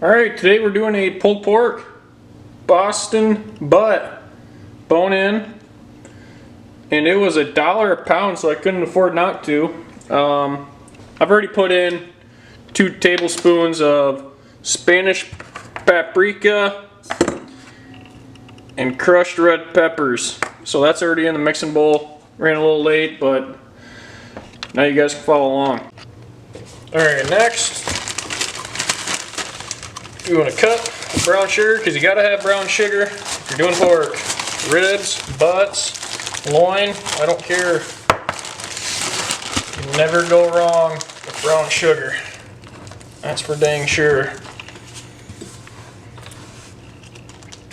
Alright, today we're doing a pulled pork Boston butt bone in, and it was $1 a pound, so I couldn't afford not to. I've already put in 2 tablespoons of Spanish paprika and crushed red peppers, so that's already in the mixing bowl. Ran a little late, but now you guys can follow along. Alright, next you want to cut brown sugar, because you got to have brown sugar if you're doing pork. Ribs, butts, loin, I don't care. You never go wrong with brown sugar. That's for dang sure.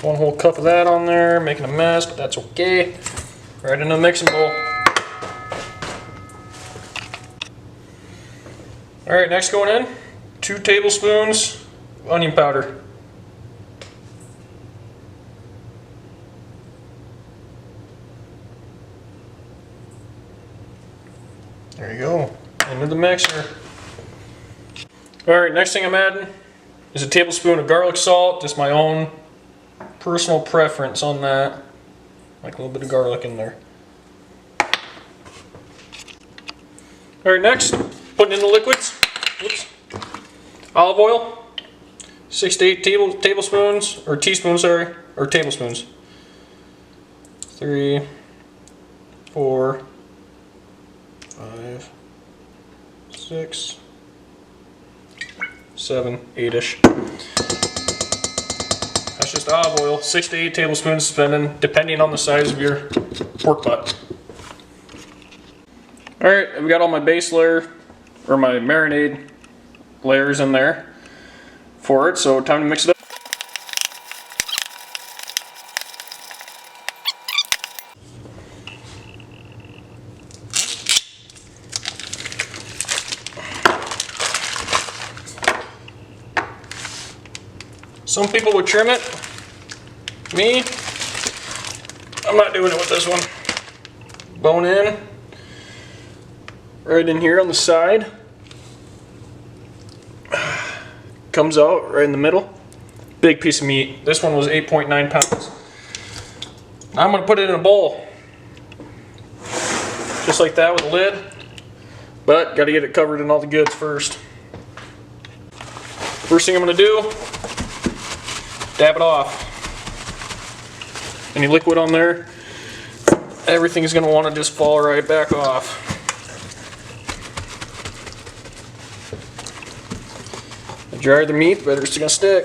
1 whole cup of that on there, making a mess, but that's okay. Right in the mixing bowl. Alright, next going in, 2 tablespoons onion powder. There you go, into the mixer. Alright, next thing I'm adding is a tablespoon of garlic salt, just my own personal preference on that. Like a little bit of garlic in there. Alright, next, putting in the liquids. Whoops. Olive oil. 6 to 8 tablespoons, or teaspoons, sorry, or tablespoons. 3, 4, 5, 6, 7, 8-ish. That's just olive oil. 6 to 8 tablespoons, depending on the size of your pork butt. Alright, I've got all my base layer, or my marinade layers in there for it, so time to mix it up. Some people would trim it. Me, I'm not doing it with this one. Bone in, right in here on the side. Comes out right in the middle. Big piece of meat. This one was 8.9 pounds. Now I'm going to put it in a bowl. Just like that with a lid. But got to get it covered in all the goods first. First thing I'm going to do, dab it off. Any liquid on there, everything's going to want to just fall right back off. The drier the meat, the better it's going to stick.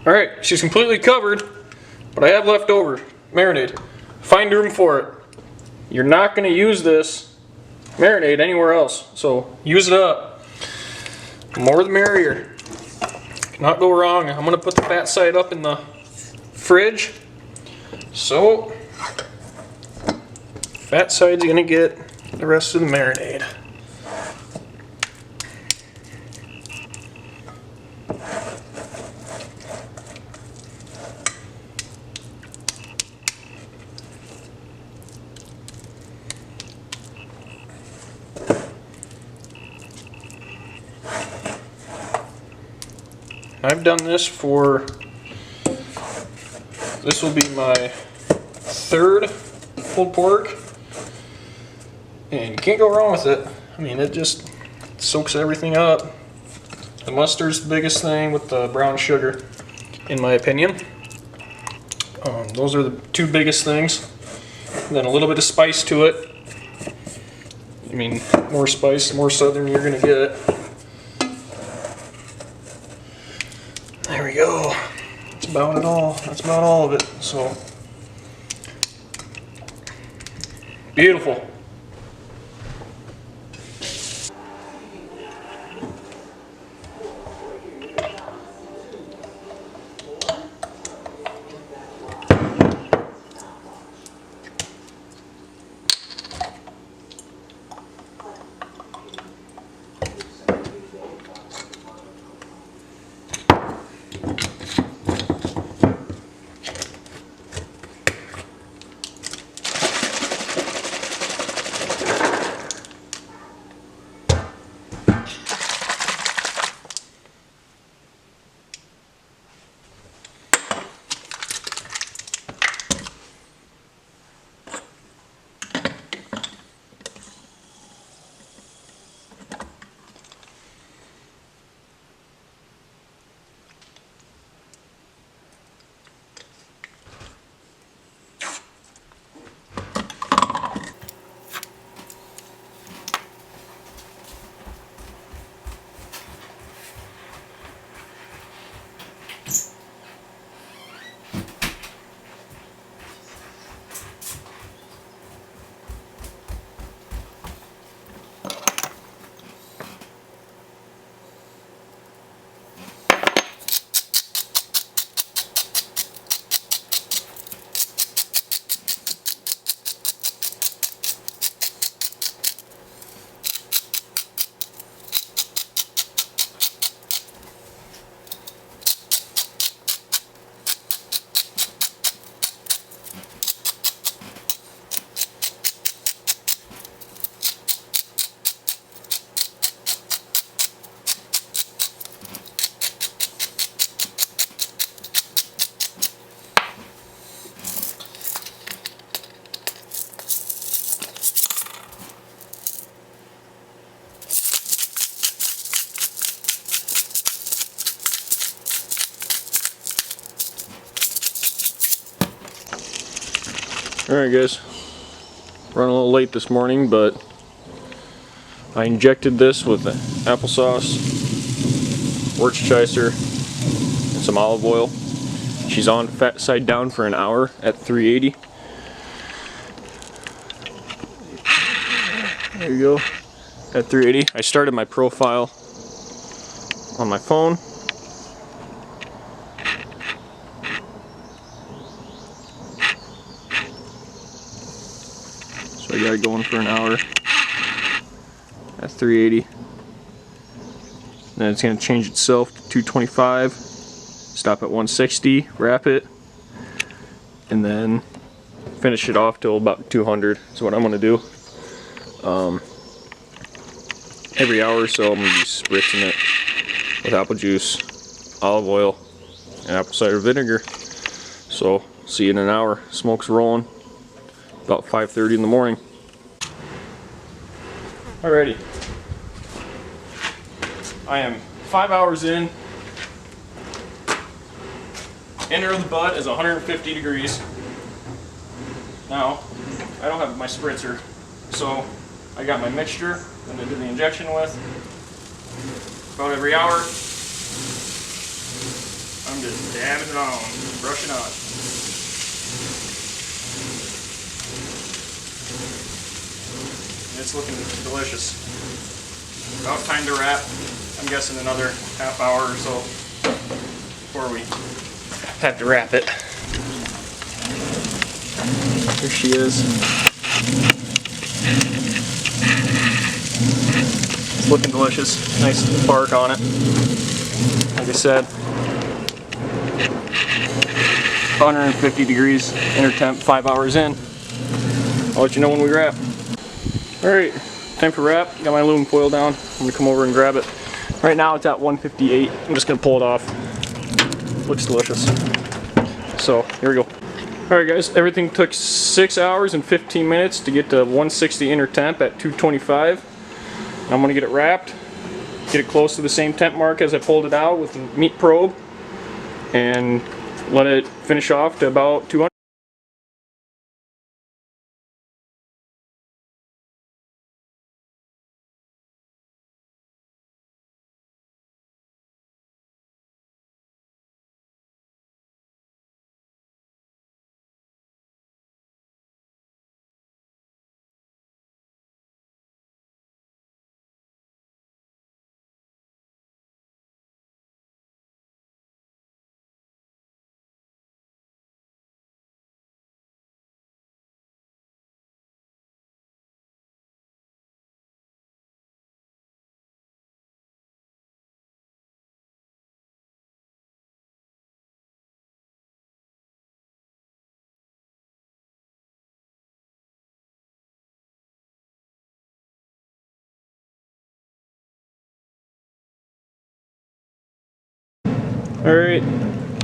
Alright, she's completely covered, but I have leftover marinade. Find room for it. You're not going to use this marinade anywhere else, so use it up. The more the merrier. Cannot go wrong. I'm going to put the fat side up in the fridge, so fat side's going to get the rest of the marinade. I've done this for, this will be my 3rd pulled pork, and you can't go wrong with it. I mean, it just soaks everything up. The mustard's the biggest thing with the brown sugar, in my opinion. Those are the two biggest things. And then a little bit of spice to it. I mean, more spice, the more southern you're gonna get. There we go. That's about it all. That's about all of it. So beautiful. Alright guys, running a little late this morning, but I injected this with applesauce, Worcestershire, and some olive oil. She's on fat side down for an hour at 380. There you go, at 380. I started my profile on my phone. So I got it going for an hour at 380. Then it's going to change itself to 225, stop at 160, wrap it, and then finish it off till about 200 is what I'm going to do. Every hour or so I'm going to be spritzing it with apple juice, olive oil, and apple cider vinegar. So see you in an hour. Smoke's rolling. About 5:30 in the morning. Alrighty. I am 5 hours in. Inner of the butt is 150 degrees. Now, I don't have my spritzer, so I got my mixture that I did the injection with. About every hour, I'm just dabbing it on, brushing on. It's looking delicious. About time to wrap. I'm guessing another half hour or so before we have to wrap it. Here she is. It's looking delicious. Nice bark on it. Like I said, 150 degrees inner temp, 5 hours in. I'll let you know when we wrap. Alright, time for wrap. Got my aluminum foil down. I'm going to come over and grab it. Right now it's at 158. I'm just going to pull it off. Looks delicious. So, here we go. Alright guys, everything took 6 hours and 15 minutes to get to 160 inner temp at 225. I'm going to get it wrapped, get it close to the same temp mark as I pulled it out with the meat probe, and let it finish off to about 200. Alright,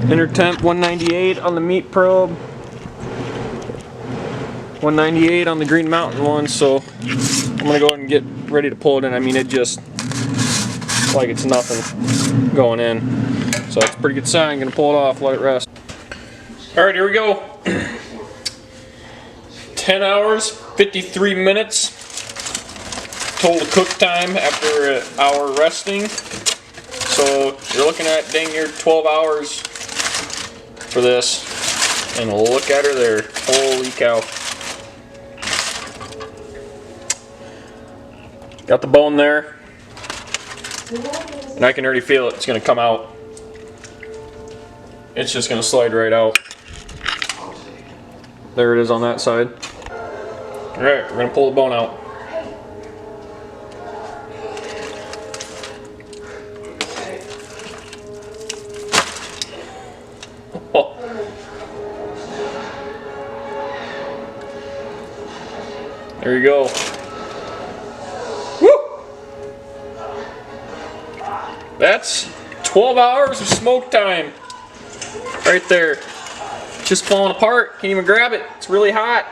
inner temp 198 on the meat probe, 198 on the Green Mountain one, so I'm going to go ahead and get ready to pull it in. I mean, it just, like it's nothing going in. So it's a pretty good sign. I'm going to pull it off, let it rest. Alright, here we go. 10 hours, 53 minutes total cook time after an hour resting. So you're looking at dang near 12 hours for this. And look at her there. Holy cow. Got the bone there. And I can already feel it. It's going to come out. It's just going to slide right out. There it is on that side. Alright, we're going to pull the bone out. There you go. Woo! That's 12 hours of smoke time. Right there. Just falling apart. Can't even grab it. It's really hot.